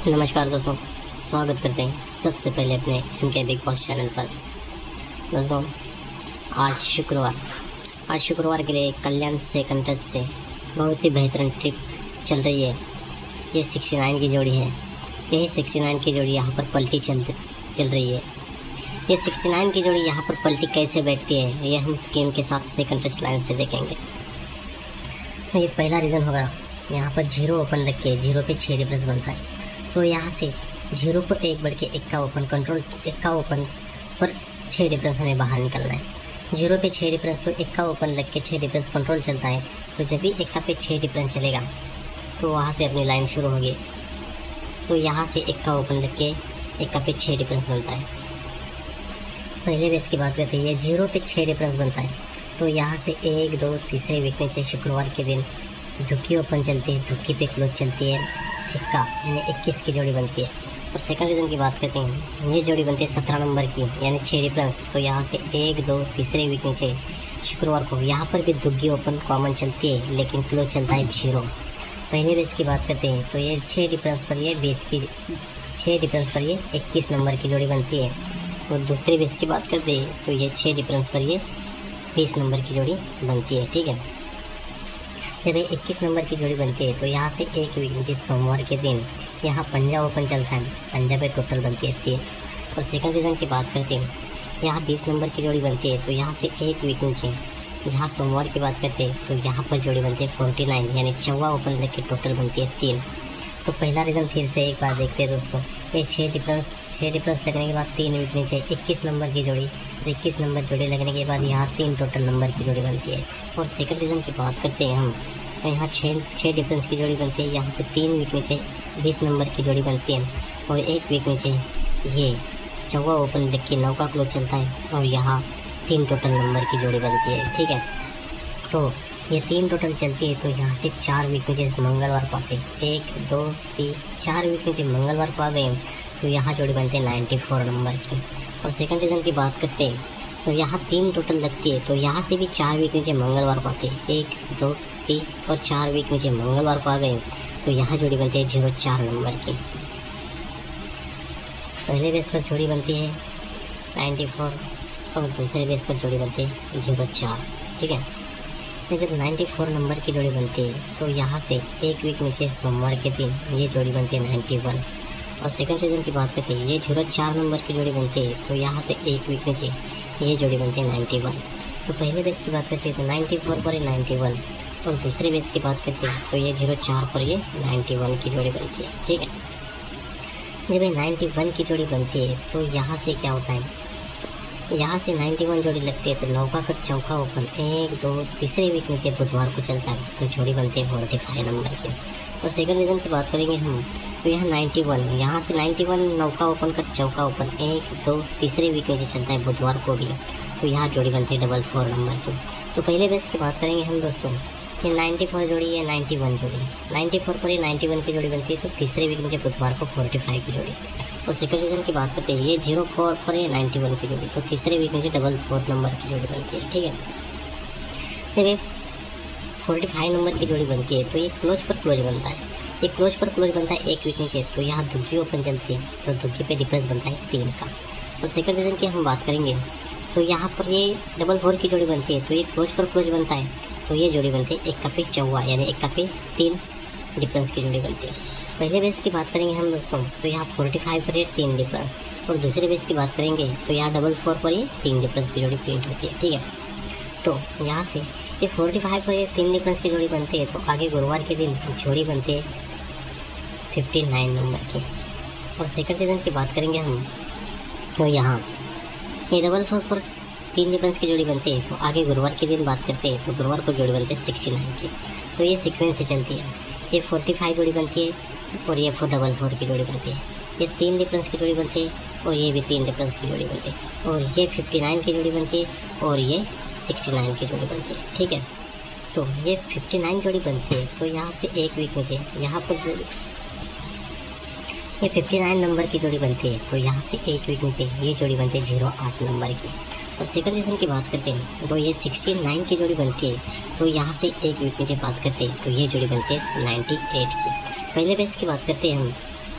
नमस्कार दोस्तों, स्वागत करते हैं सबसे पहले अपने इनके बिग बॉस चैनल पर। दोस्तों, आज शुक्रवार के लिए कल्याण से कंटेस्ट से बहुत ही बेहतरीन ट्रिक चल रही है। ये 69 की जोड़ी है। यही 69 की जोड़ी यहाँ पर पलटी चल रही है। ये 69 की जोड़ी यहाँ पर पलटी कैसे बैठती है, ये हम स्क्रीन के साथ से कंटेस्ट लाइन से देखेंगे। ये पहला रीज़न होगा, यहाँ पर 0 ओपन रख के 0 पे 6 डिफरेंस बनता है। तो यहाँ से 0 पर 1 बढ़ के 1 का ओपन, कंट्रोल 1 का ओपन पर 6 डिफरेंस हमें बाहर निकलना है। 0 पे 6 डिफरेंस, तो 1 का ओपन रख के 6 डिफरेंस कंट्रोल चलता है। तो जब भी 1 का पे 6 डिफरेंस चलेगा तो वहाँ से अपनी लाइन शुरू होगी। तो यहाँ से 1 का ओपन रख के 1 का पे 6 डिफरेंस बनता है। पहले बेस की बात करते हैं, 0 पे 6 डिफरेंस बनता है। तो यहाँ से 1, 2 तीसरे वीक नीचे शुक्रवार के दिन धुक्की ओपन चलती है, धुक्की पे क्लोज चलती है, 1 का यानी 21 की जोड़ी बनती है। और सेकंड रीज़न की बात करते हैं, ये जोड़ी बनती है 17 नंबर की यानी 6 डिफरेंस। तो यहाँ से 1, 2 तीसरे वीक नीचे शुक्रवार को यहाँ पर भी दुग्गी ओपन कॉमन चलती है, लेकिन क्लोज चलता है 0। पहले बेस की बात करते हैं तो ये 6 डिफरेंस पर ये 21 नंबर की जोड़ी बनती है। और दूसरे बेस की बात करते हैं तो ये 6 डिफरेंस पर ये 20 नंबर की जोड़ी बनती है। ठीक है, जब ये 21 नंबर की जोड़ी बनती है तो यहाँ से एक वीक नीचे सोमवार के दिन यहाँ पंजा ओपन चलता है, पंजा पे टोटल बनती है 3। और सेकंड रीज़न की बात करते हैं, यहाँ 20 नंबर की जोड़ी बनती है। तो यहाँ से एक वीक नीचे यहाँ सोमवार की बात करते हैं तो यहाँ पर जोड़ी बनती है 49 यानी 14 ओपन लेके टोटल बनती है 3। तो पहला रीज़न फिर से एक बार देखते हैं दोस्तों, ये 6 डिफरेंस लगने के बाद 3 वीक नीचे 21 नंबर की जोड़ी, 21 नंबर जोड़ी लगने के बाद यहाँ 3 टोटल नंबर की जोड़ी बनती है। और सेकंड रीज़न की बात करते हैं हम, यहाँ 6 डिफरेंस की जोड़ी बनती है। यहाँ से 3 वीक नीचे 20 नंबर की जोड़ी बनती है। और एक वीक नीचे ये 14 ओपन लग के 9 का क्लोज चलता है और यहाँ 3 टोटल नंबर की जोड़ी बनती है। ठीक है, तो ये 3 टोटल चलती है। तो यहाँ से 4 वीक नीचे मंगलवार को आते हैं, 1, 2, 3 4 वीक नीचे मंगलवार को आ गए तो यहाँ जोड़ी बनती है 94 नंबर की। और सेकंड रीज़न की बात करते हैं तो यहाँ 3 टोटल लगती है। तो यहाँ से भी 4 वीक नीचे मंगलवार को आते हैं, 1, 2, 3 और 4 वीक नीचे मंगलवार को आ गए तो यहाँ जोड़ी बनती है 04 नंबर की। पहले बेस पर जोड़ी बनती है 94 और दूसरे बेस पर जोड़ी बनती है 04। ठीक है, जब 94 नंबर की जोड़ी बनती है तो यहाँ से एक वीक नीचे सोमवार के दिन ये जोड़ी बनती है 91। और सेकंड सीजन की बात करते हैं, ये 04 नंबर की जोड़ी बनती है। तो यहाँ से एक वीक नीचे ये जोड़ी बनती है 91। तो पहले बेस की बात करते हैं तो 94 पर ये 91 और दूसरे बेस की बात करते हैं तो ये 04 पर ये 91 की जोड़ी बनती है। ठीक है, जब ये 91 की जोड़ी बनती है तो यहाँ से क्या होता है, यहाँ से 91 जोड़ी लगती है तो 9 का कट चौका ओपन 1, 2 तीसरे वीक नीचे बुधवार को चलता है तो जोड़ी बनती है 45 नंबर की। और सेकंड रीज़न की बात करेंगे हम तो यहाँ 91, यहाँ से 91 9 का ओपन कट चौका ओपन 1, 2 तीसरे वीक नीचे चलता है बुधवार को भी तो यहाँ जोड़ी बनती है 44 नंबर की। तो पहले बेस की बात करेंगे हम दोस्तों, ये 94 जोड़ी है, 91 जोड़ी, 94 पर ये 91 की जोड़ी बनती है तो तीसरे वीक नीचे बुधवार को 45 की जोड़ी। और सेकंड रीज़न की बात करते हैं, ये 04 पर ये 91 की जोड़ी तो तीसरे वीक नीचे 44 नंबर की जोड़ी बनती है। ठीक है, जब ये 45 नंबर की जोड़ी बनती है तो ये क्लोज पर क्लोज बनता है। ये क्लोज पर क्लोज बनता है एक वीक नीचे तो यहाँ दुग्गी ओपन चलती है तो दुग्गी पे डिफरेंस बनता है 3 का। और सेकंड रीज़न की हम बात करेंगे तो यहाँ पर ये 44 की जोड़ी बनती है तो ये क्लोज पर क्लोज बनता है तो ये जोड़ी बनती है 1 का पे 14 यानी 1 का पे 3 डिफरेंस की जोड़ी बनती है। पहले बेस की बात करेंगे हम दोस्तों तो यहाँ 45 पर ये 3 डिफरेंस और दूसरे बेस की बात करेंगे तो यहाँ 44 पर ये 3 डिफरेंस की जोड़ी प्रिंट होती है। ठीक है, तो यहाँ से ये 45 पर ये 3 डिफरेंस की जोड़ी बनती है तो आगे गुरुवार के दिन जोड़ी बनती है 59 नंबर की। और सेकंड सीजन की बात करेंगे हम तो यहाँ ये 44 पर 3 डिफरेंस की जोड़ी बनती है तो आगे गुरुवार के दिन बात करते हैं तो गुरुवार को जोड़ी बनती है 69 की। तो ये सीक्वेंस से चलती है, ये 45 जोड़ी बनती है और ये 444 की जोड़ी बनती है। ये 3 डिफरेंस की जोड़ी बनती है और ये भी 3 डिफरेंस की जोड़ी बनती है और ये 59 की जोड़ी बनती है और ये 69 की जोड़ी बनती है। ठीक है, तो ये 59 जोड़ी बनती है तो यहाँ से एक वीक नीचे यहाँ पर जोड़ी ये 59 नंबर की जोड़ी बनती है तो यहाँ से एक वीक नीचे ये जोड़ी बनती है 08 नंबर की। और सेकंड रीज़न की बात करते हैं तो ये 69 की जोड़ी बनती है तो यहाँ से एक वीक नीचे बात करते हैं तो ये जोड़ी बनती है 98 की। पहले बेस की बात करते हैं हम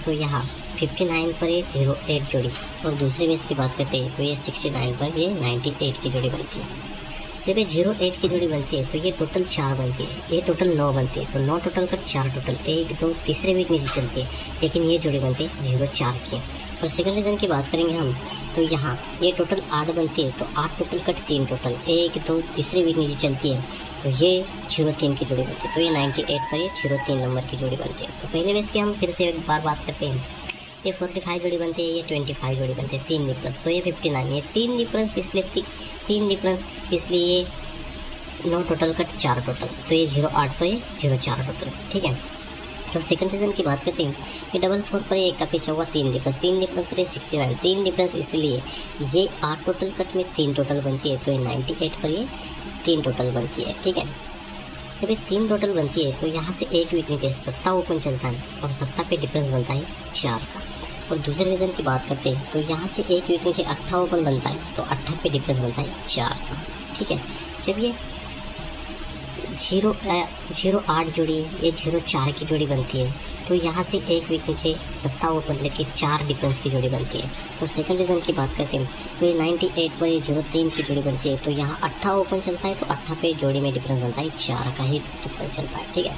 तो यहाँ 59 पर ये 08 जोड़ी, और दूसरे बेस की बात करते हैं तो ये 69 पर ये 98 की जोड़ी बनती है। जब ये 08 की जोड़ी बनती है तो ये टोटल 4 बनती है, ये टोटल 9 बनती है, तो 9 टोटल का 4 टोटल 1 2 तीसरे वीक नीचे चलती है, लेकिन ये जोड़ी बनती है 04 की। और सेकंड रीज़न की बात करेंगे हम तो यहाँ ये टोटल 8 बनती है, तो 8 टोटल कट 3 टोटल 1 2 तीसरे वीक नीचे चलती है, तो ये 03 की जोड़ी बनती है, तो ये 98 पर ये 03 नंबर की जोड़ी बनती है। तो पहले बेस की हम फिर से एक बार बात करते हैं, ये 45 जोड़ी बनती है, ये 25 जोड़ी बनती है, 3 डिफरेंस, तो ये 59, ये 3 डिफरेंस इसलिए 3 डिफरेंस इसलिए ये 9 टोटल कट 4 टोटल, तो ये 08 पर ये 04 टोटल, ठीक है। तो सेकंड सीजन की बात करते हैं, ये 44 पर ये 1 का पे चौवा 3 डिफरेंस पर ये 69, 3 डिफरेंस इसलिए ये 8 टोटल कट में 3 टोटल बनती है, तो ये 98 पर ये 3 टोटल बनती है, ठीक है। जब ये 3 टोटल बनती है तो यहाँ से एक वीक नीचे 7 ओपन चलता है, और 7 पे डिफरेंस बनता है 4 का। और दूसरे रीज़न की बात करते हैं तो यहाँ से एक वीक नीचे 8 ओपन बनता है, तो 8 पे डिफरेंस बनता है 4 का, ठीक है। जब ये 08 जोड़ी ये 04 की जोड़ी बनती है, तो यहाँ से एक वीक नीचे 7 ओपन लेके 4 डिफरेंस की जोड़ी बनती है। तो सेकंड रीज़न की बात करते हैं तो ये 98 पर ये 03 की जोड़ी बनती है, तो यहाँ 8 ओपन चलता है, तो 8 पे जोड़ी में डिफरेंस बनता है 4 का ही डिफरेंस चलता है, ठीक है।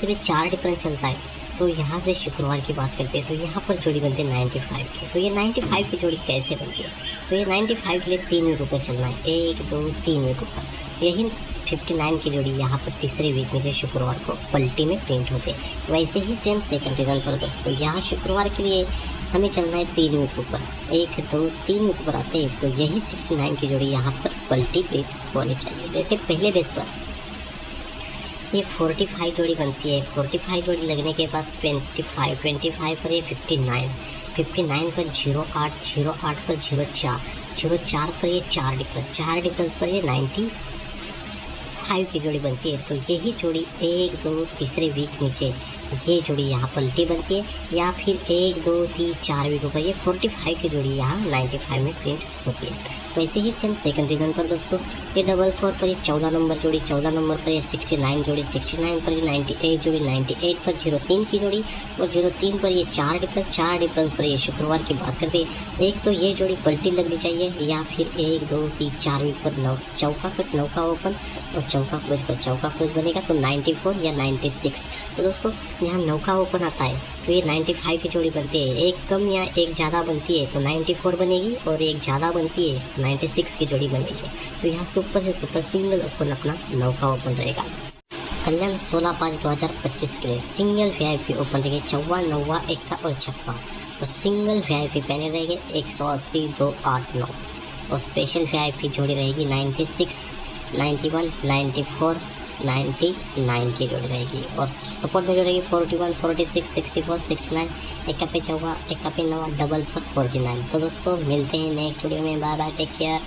जब ये 4 डिफरेंस चलता है तो यहाँ से शुक्रवार की बात करते हैं तो यहाँ पर जोड़ी बनती है 95 की। तो ये 95 की जोड़ी कैसे बनती है, तो ये 95 के लिए 3 वीक ऊपर चलना है, 1 2 3 वीक ऊपर। यही 59 की जोड़ी यहाँ पर तीसरे वीक में से शुक्रवार को पलटी में प्रिंट होते हैं। वैसे ही सेम सेकंड रीज़न पर दोस्तों यहाँ शुक्रवार के लिए हमें चलना है 3 वीक ऊपर, 1 2 3 वीक ऊपर आते हैं, तो यही 69 की जोड़ी यहाँ पर पलटी प्रिंट होनी चाहिए। जैसे पहले बेस पर ये 45 जोड़ी बनती है, 45 जोड़ी लगने के बाद 25 पर ये 59 पर 08 पर 04 पर ये 4 डिफरेंस पर ये 95 की जोड़ी बनती है। तो यही जोड़ी 1 2 तीसरे वीक नीचे ये जोड़ी यहाँ पलटी बनती है, या फिर 1 2 3 4 वीकों पर ये 45 की जोड़ी यहाँ 95 में प्रिंट होती है। वैसे ही सेम सेकंड रीज़न पर दोस्तों ये 44 पर ये 14 नंबर जोड़ी, 14 नंबर पर ये 69 जोड़ी, 69 पर ये 98 जोड़ी, 98 पर 03 की जोड़ी, और 03 पर ये 4 डिफरेंस पर ये शुक्रवार की बात करते हैं। एक तो ये जोड़ी पलटी लगनी चाहिए, या फिर 1 2 3 4 वीक पर 9 चौका कट 9 का ओपन और चौका क्लोज पर चौका क्लोज बनेगा, तो 94 या 96। तो दोस्तों यहाँ 9 का ओपन आता है तो ये 95 की जोड़ी बनती है, एक कम या एक ज़्यादा बनती है तो 94 बनेगी, और एक ज़्यादा बनती है तो 96 की जोड़ी बनेगी। तो यहाँ सुपर से सुपर सिंगल ओपन अपना 9 का ओपन रहेगा। कल्याण 16/5/2025 के लिए सिंगल VIP ओपन रहेंगे 54 9 1 और 56, और सिंगल VIP पैनल रहेंगे 180 2 8 9, और स्पेशल VIP जोड़ी रहेगी 96 91 94 99 की जोड़ी रहेगी, और सपोर्ट में जो रहेगी 41 46 64 69 1 का पे 4 1 का पे 9 44 49। तो दोस्तों मिलते हैं नेक्स्ट वीडियो में, बाय बाय, टेक केयर।